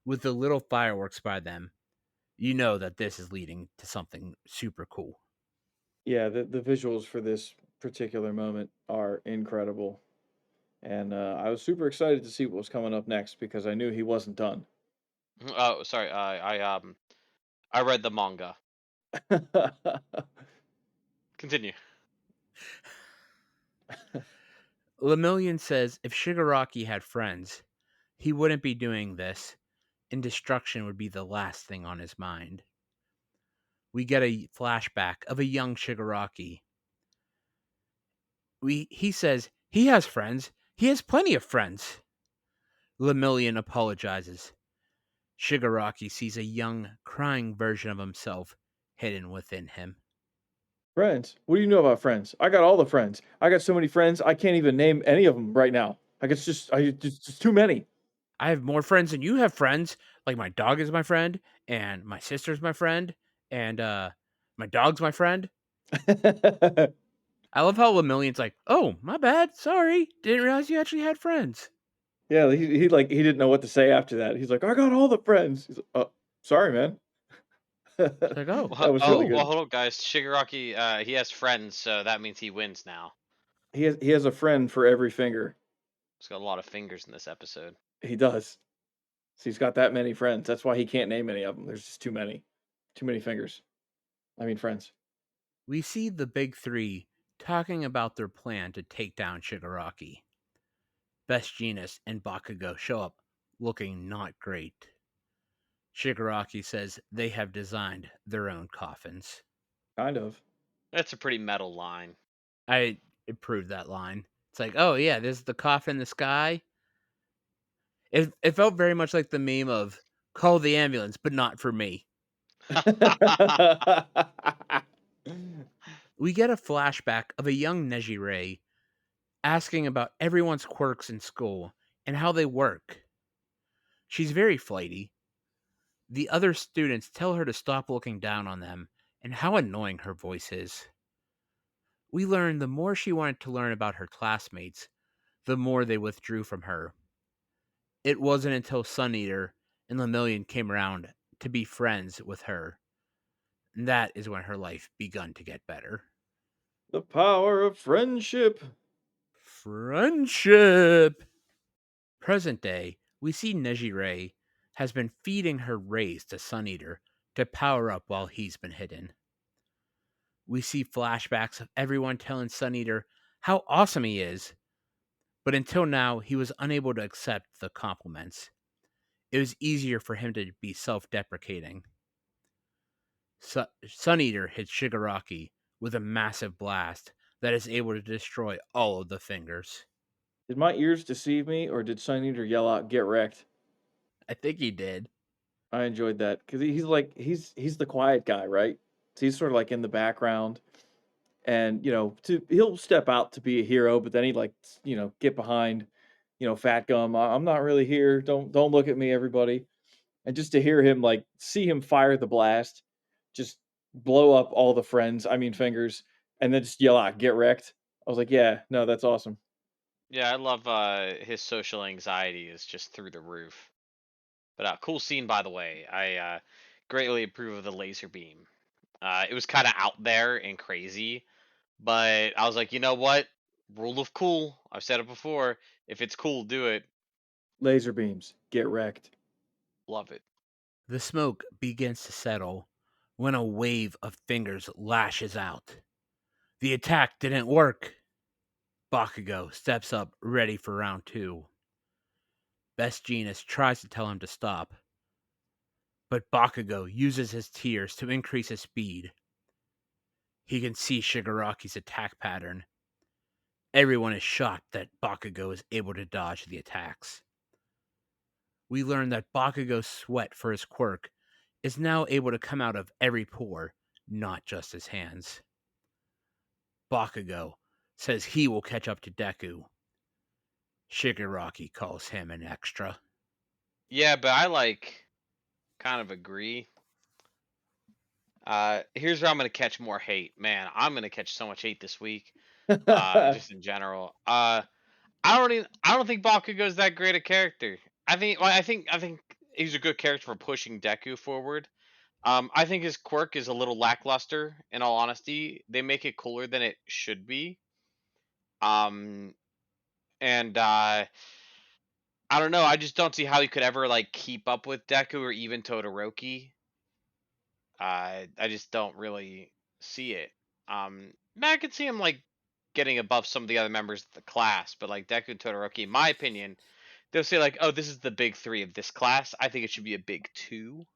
with the little fireworks by them. You know that this is leading to something super cool. Yeah, the visuals for this particular moment are incredible. And I was super excited to see what was coming up next because I knew he wasn't done. Oh, sorry. I read the manga. Continue. Lemillion says if Shigaraki had friends, he wouldn't be doing this, and destruction would be the last thing on his mind. We get a flashback of a young Shigaraki. He says he has friends. He has plenty of friends. Lemillion apologizes. Shigaraki sees a young, crying version of himself hidden within him. Friends? What do you know about friends? I got all the friends. I got so many friends, I can't even name any of them right now. Like it's just too many. I have more friends than you have friends. Like my dog is my friend, and my sister's my friend, and my dog's my friend. I love how Lemillion's like, "Oh, my bad. Sorry. Didn't realize you actually had friends." Yeah, he didn't know what to say after that. He's like, I got all the friends. He's like, oh, sorry, man. It's like, "Oh, Well, That was really good. hold on, guys. Shigaraki, he has friends, so that means he wins now. He has a friend for every finger. He's got a lot of fingers in this episode. He does. So he's got that many friends. That's why he can't name any of them. There's just too many. Too many fingers. I mean friends. We see the big three talking about their plan to take down Shigaraki. Best Jeanist and Bakugo show up looking not great. Shigaraki says they have designed their own coffins. Kind of. That's a pretty metal line. I approved that line. It's like, oh yeah, this is the coffin in the sky. It felt very much like the meme of call the ambulance, but not for me. We get a flashback of a young Neji asking about everyone's quirks in school and how they work. She's very flighty. The other students tell her to stop looking down on them and how annoying her voice is. We learn the more she wanted to learn about her classmates, the more they withdrew from her. It wasn't until Sun Eater and Lemillion came around to be friends with her, and that is when her life begun to get better. The power of friendship. Friendship! Present day, we see Nejire has been feeding her rays to Sun Eater to power up while he's been hidden. We see flashbacks of everyone telling Sun Eater how awesome he is, but until now, he was unable to accept the compliments. It was easier for him to be self deprecating. Sun Eater hits Shigaraki with a massive blast that is able to destroy all of the fingers. Did my ears deceive me, or did Sun Eater yell out "Get wrecked"? I think he did. I enjoyed that because he's like he's the quiet guy, right? So he's sort of like in the background, and he'll step out to be a hero, but then he like get behind, Fat Gum. I'm not really here. Don't look at me, everybody. And just to hear him like see him fire the blast, just blow up all the friends. I mean fingers, and then just yell out "Get wrecked." I was like, yeah, no, that's awesome. Yeah, I love his social anxiety is just through the roof. But cool scene, by the way. I greatly approve of the laser beam. It was kind of out there and crazy, but I was like, you know what? Rule of cool. I've said it before. If it's cool, do it. Laser beams, get wrecked. Love it. The smoke begins to settle when a wave of fingers lashes out. The attack didn't work. Bakugo steps up, ready for round 2. Best Jeanist tries to tell him to stop, but Bakugo uses his tears to increase his speed. He can see Shigaraki's attack pattern. Everyone is shocked that Bakugo is able to dodge the attacks. We learn that Bakugo's sweat for his quirk is now able to come out of every pore, not just his hands. Bakugo says he will catch up to Deku. Shigaraki calls him an extra. Yeah, but I kind of agree. Here's where I'm gonna catch more hate. Man, I'm gonna catch so much hate this week. Just in general. I don't think Bakugo's that great a character. I think he's a good character for pushing Deku forward. I think his quirk is a little lackluster. In all honesty, they make it cooler than it should be. Um, and I don't know. I just don't see how he could ever keep up with Deku or even Todoroki. I just don't really see it. I could see him getting above some of the other members of the class, but Deku and Todoroki, in my opinion, they'll say "Oh, this is the big three of this class." I think it should be a big two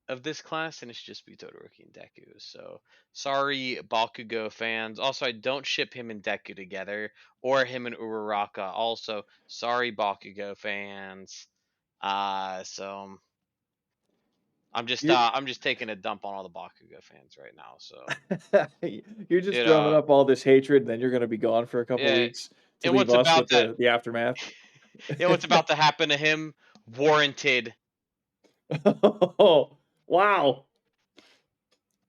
of this class, and it should just be Todoroki and Deku. So sorry, Bakugo fans. Also, I don't ship him and Deku together, or him and Uraraka. Also, sorry, Bakugo fans. So you're I'm just taking a dump on all the Bakugo fans right now. So you're just you drumming know, up all this hatred, and then you're going to be gone for a couple yeah. weeks to And leave what's us with about that? the aftermath. What's about to happen to him? Warranted. Oh, wow.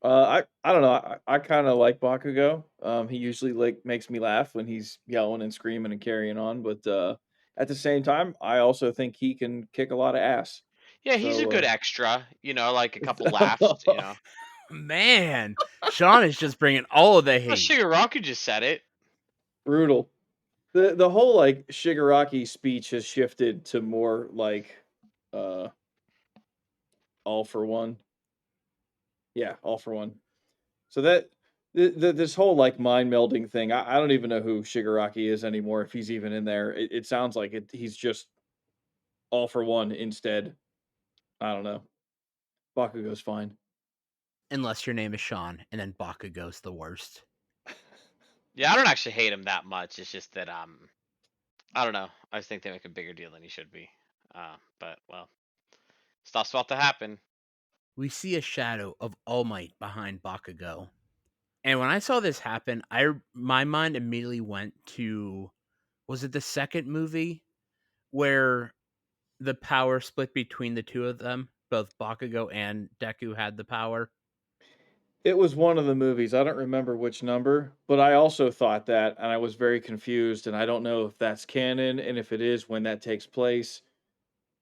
I don't know. I kind of like Bakugo. He usually makes me laugh when he's yelling and screaming and carrying on, but at the same time, I also think he can kick a lot of ass. Yeah, he's a good So extra. Like a couple laughs. Man, Sean is just bringing all of the Well, hate. Shigeroku just said it. brutal. The whole like Shigaraki speech has shifted to more like uh all for one. Yeah, all for one. So that this whole like mind melding thing, I don't even know who Shigaraki is anymore. If he's even in there, it sounds like he's just all for one instead. I don't know. Bakugo's fine. Unless your name is Sean, and then Bakugo's the worst. Yeah, I don't actually hate him that much. It's just that I don't know. I just think they make a bigger deal than he should be. But well, stuff's about to happen. We see a shadow of All Might behind Bakugo. And when I saw this happen, my mind immediately went to, was it the second movie where the power split between the two of them? both Bakugo and Deku had the power? It was one of the movies. I don't remember which number, but I also thought that, and I was very confused, and I don't know if that's canon, and if it is, when that takes place.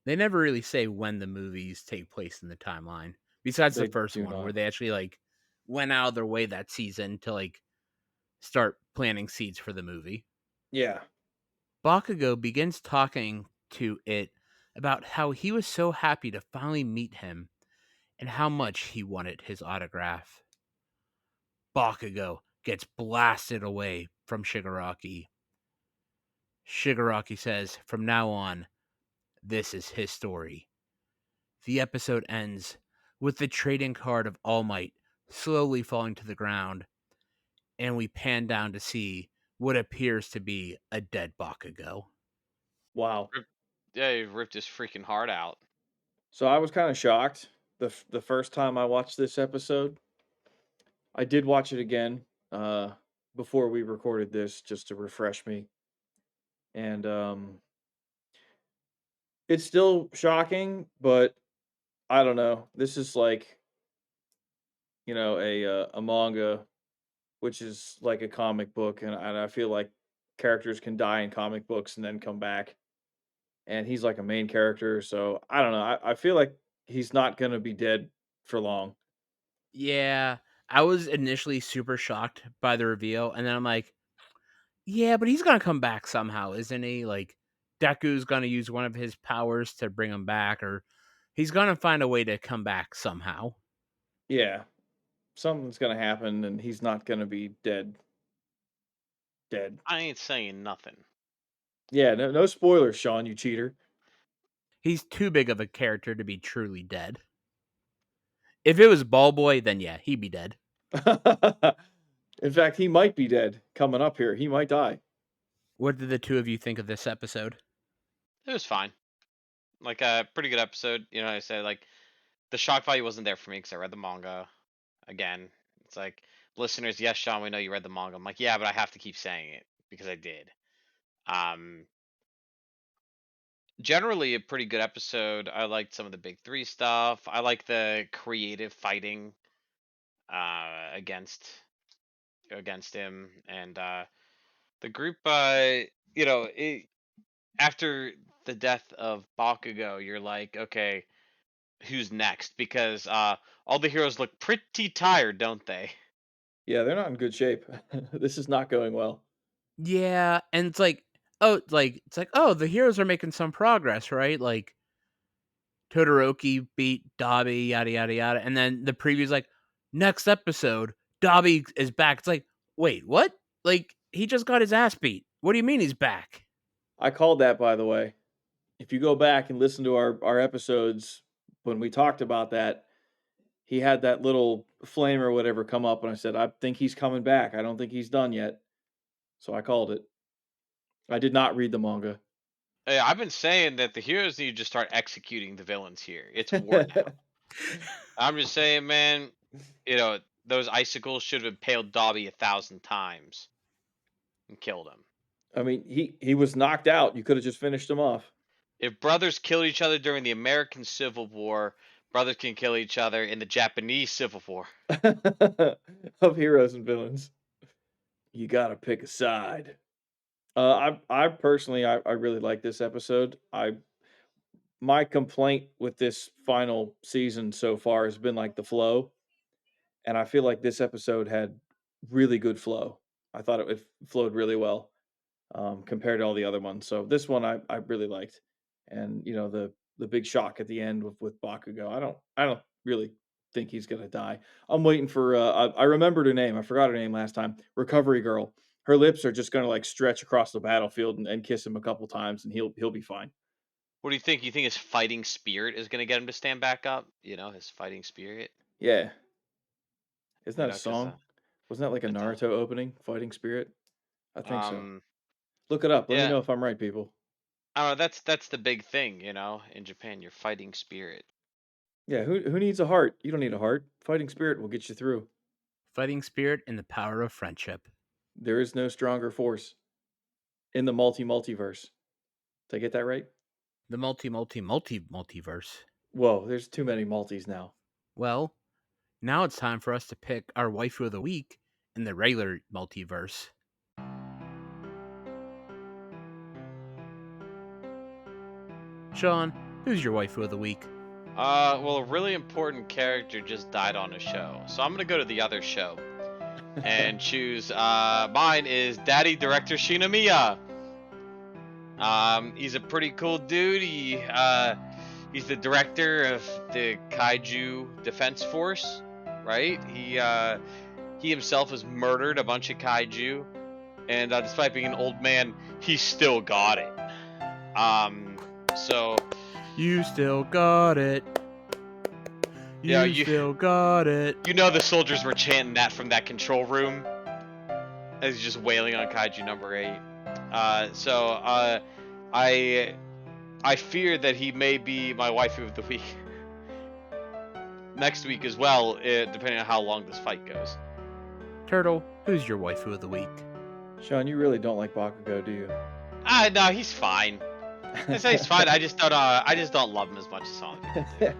They never really say when the movies take place in the timeline, besides the They first do one where not. they actually like went out of their way that season to like start planting seeds for the movie. Yeah. Bakugo begins talking to it about how he was so happy to finally meet him and how much he wanted his autograph. Bakugo gets blasted away from Shigaraki. Shigaraki says, from now on, this is his story. The episode ends with the trading card of All Might slowly falling to the ground, and we pan down to see what appears to be a dead Bakugo. Wow. Yeah, he ripped his freaking heart out. So I was kind of shocked the first time I watched this episode. I did watch it again before we recorded this just to refresh me, and it's still shocking, but I don't know. This is like, a manga, which is like a comic book, and I feel like characters can die in comic books and then come back. And he's like a main character, so I don't know. I feel like he's not gonna be dead for long. Yeah, I was initially super shocked by the reveal, and then I'm like, yeah, but he's gonna come back somehow, isn't he? Like, Deku's gonna use one of his powers to bring him back, or he's gonna find a way to come back somehow. Yeah, something's gonna happen, and he's not gonna be dead. Dead. I ain't saying nothing. Yeah, no spoilers, Sean, you cheater. He's too big of a character to be truly dead. If it was Ball Boy, then yeah, he'd be dead. In fact, he might be dead coming up here. He might die. What did the two of you think of this episode? It was fine. Like a pretty good episode. You know, I said like the shock value wasn't there for me because I read the manga. Again, it's like listeners, yes, Sean, we know you read the manga. I'm like, yeah, but I have to keep saying it because I did. Um, Generally a pretty good episode. I liked some of the big three stuff. I like the creative fighting against him and the group. You know, after the death of Bakugo, you're like, okay, who's next? Because all the heroes look pretty tired, don't they? Yeah, they're not in good shape. This is not going well. Yeah, and it's like, oh, the heroes are making some progress, right? Like Todoroki beat Dobby, yada yada yada, and then the preview's like, next episode, Dobby is back. It's like, wait, what? Like he just got his ass beat. What do you mean he's back? I called that, by the way. If you go back and listen to our episodes when we talked about that, he had that little flame or whatever come up, and I said, I think he's coming back. I don't think he's done yet. So I called it. I did not read the manga. Hey, I've been saying that the heroes need to start executing the villains here. It's war now. I'm just saying, man. You know, those icicles should have impaled Dobby 1,000 times and killed him. I mean, he was knocked out. You could have just finished him off. If brothers killed each other during the American Civil War, brothers can kill each other in the Japanese Civil War. Of heroes and villains. You gotta pick a side. I personally, I really like this episode. My complaint with this final season so far has been like the flow, and I feel like this episode had really good flow. I thought it flowed really well compared to all the other ones. So this one I really liked, and the big shock at the end with Bakugo. I don't really think he's gonna die. I'm waiting for I remembered her name. I forgot her name last time. Recovery Girl. Her lips are just gonna like stretch across the battlefield and kiss him a couple times, and he'll be fine. What do you think? You think his fighting spirit is going to get him to stand back up? You know, his fighting spirit. Yeah, isn't You that a know, because song? Wasn't that like a it's a Naruto opening? Fighting Spirit. I think so. um Look it up. Let me yeah. know if I'm right, people. I don't know. That's the big thing. You know, in Japan, your fighting spirit. Yeah, who needs a heart? You don't need a heart. Fighting Spirit will get you through. Fighting spirit and the power of friendship. There is no stronger force in the multiverse. Did I get that right? The multiverse. Whoa, there's too many multis now. Well, now it's time for us to pick our waifu of the week in the regular multiverse. Sean, who's your waifu of the week? Well, a really important character just died on a show, so I'm gonna go to the other show and choose. Mine is Daddy Director Shinomiya. He's a pretty cool dude. He's the director of the Kaiju Defense Force, right? He himself has murdered a bunch of kaiju, and despite being an old man, he still got it. So You still got it. You still got it. you know the soldiers were chanting that from that control room as he's just wailing on Kaiju number 8. I fear that he may be my waifu of the week next week as well, depending on how long this fight goes. Turtle, who's your waifu of the week? Sean, you really don't like Bakugo, do you? No, he's fine. I say he's fine. I just don't love him as much as Sonic.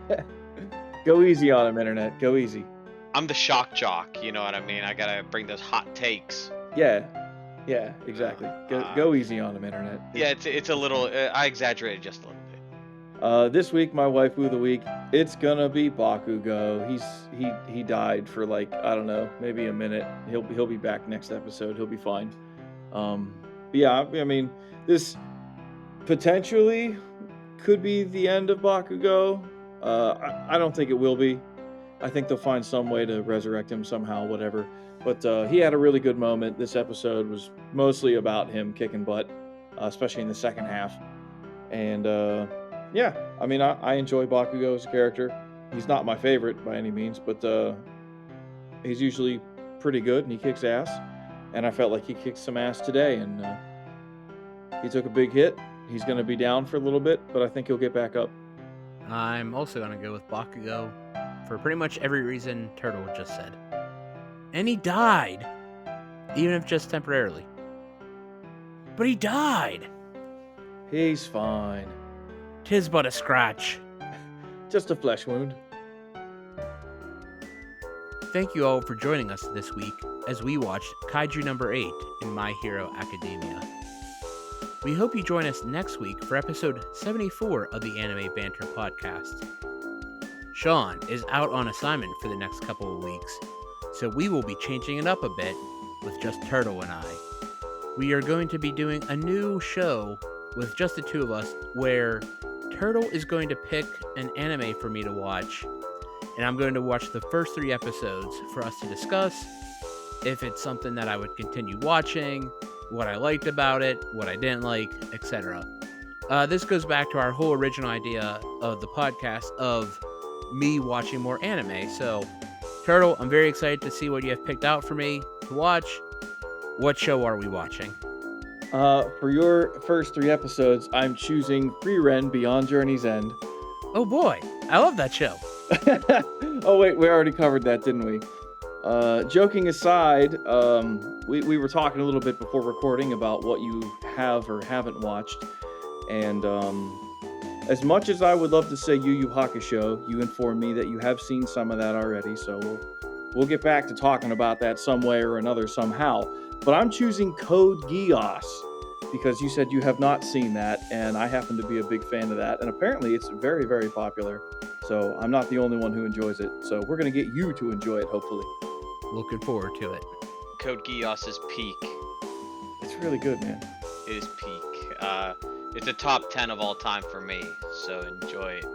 Go easy on him, internet. Go easy. I'm the shock jock, you know what I mean? I gotta bring those hot takes. Yeah, exactly. Go easy on him, internet. Yeah, it's a little. I exaggerated just a little bit. This week, my waifu of the week, it's gonna be Bakugo. He died for like, I don't know, maybe a minute. He'll be back next episode. He'll be fine. Yeah, I mean, this potentially could be the end of Bakugo. I don't think it will be. I think they'll find some way to resurrect him somehow, whatever. But he had a really good moment. This episode was mostly about him kicking butt, especially in the second half. And yeah, I mean, I enjoy Bakugo as a character. He's not my favorite by any means, but he's usually pretty good and he kicks ass. And I felt like he kicked some ass today, and he took a big hit. He's going to be down for a little bit, but I think he'll get back up. I'm also going to go with Bakugo for pretty much every reason Turtle just said. And he died, even if just temporarily. But he died. He's fine. 'Tis but a scratch. Just a flesh wound. Thank you all for joining us this week as we watched Kaiju number 8 in My Hero Academia. We hope you join us next week for episode 74 of the Anime Banter podcast. Sean is out on assignment for the next couple of weeks, so we will be changing it up a bit with just Turtle and I. We are going to be doing a new show with just the two of us where Turtle is going to pick an anime for me to watch, and I'm going to watch the first 3 episodes for us to discuss if it's something that I would continue watching, what I liked about it, what I didn't like, etc. This goes back to our whole original idea of the podcast of me watching more anime. So, Turtle, I'm very excited to see what you have picked out for me to watch. What show are we watching? For your first 3 episodes, I'm choosing Free Ren Beyond Journey's End. Oh boy, I love that show. Oh wait, we already covered that, didn't we? Joking aside, we were talking a little bit before recording about what you have or haven't watched, and as much as I would love to say Yu Yu Hakusho, you informed me that you have seen some of that already, so we'll get back to talking about that some way or another somehow. But I'm choosing Code Geass because you said you have not seen that, and I happen to be a big fan of that, and apparently it's very, very popular. So I'm not the only one who enjoys it. So we're going to get you to enjoy it, hopefully. Looking forward to it. Code Geass is peak. It's really good, man. It is peak. It's a top 10 of all time for me, so enjoy it.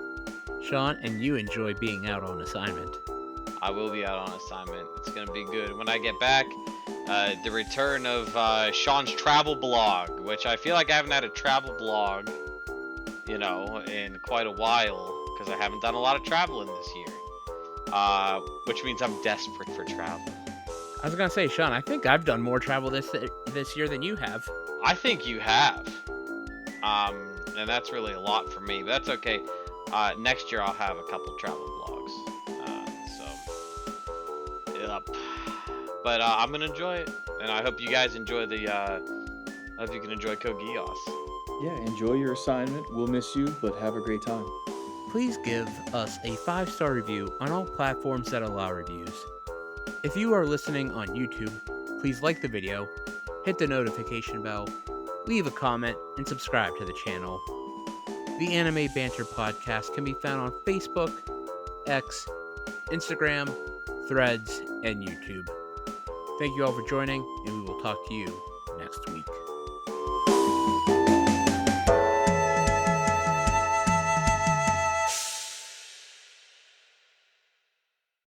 Sean, and you enjoy being out on assignment. I will be out on assignment. It's gonna be good. When I get back, the return of Sean's travel blog, which I feel like I haven't had a travel blog, in quite a while, because I haven't done a lot of traveling this year. Which means I'm desperate for travel. I was gonna say, Sean, I think I've done more travel this year than you have. I think you have. And that's really a lot for me, but that's okay. Next year I'll have a couple travel vlogs. Yep. But I'm gonna enjoy it, and I hope you guys enjoy I hope you can enjoy Code Geass. Yeah, enjoy your assignment. We'll miss you, but have a great time. please give us a 5-star review on all platforms that allow reviews. If you are listening on YouTube, please like the video, hit the notification bell, leave a comment, and subscribe to the channel. The Anime Banter podcast can be found on Facebook, X, Instagram, Threads, and YouTube. Thank you all for joining, and we will talk to you next week.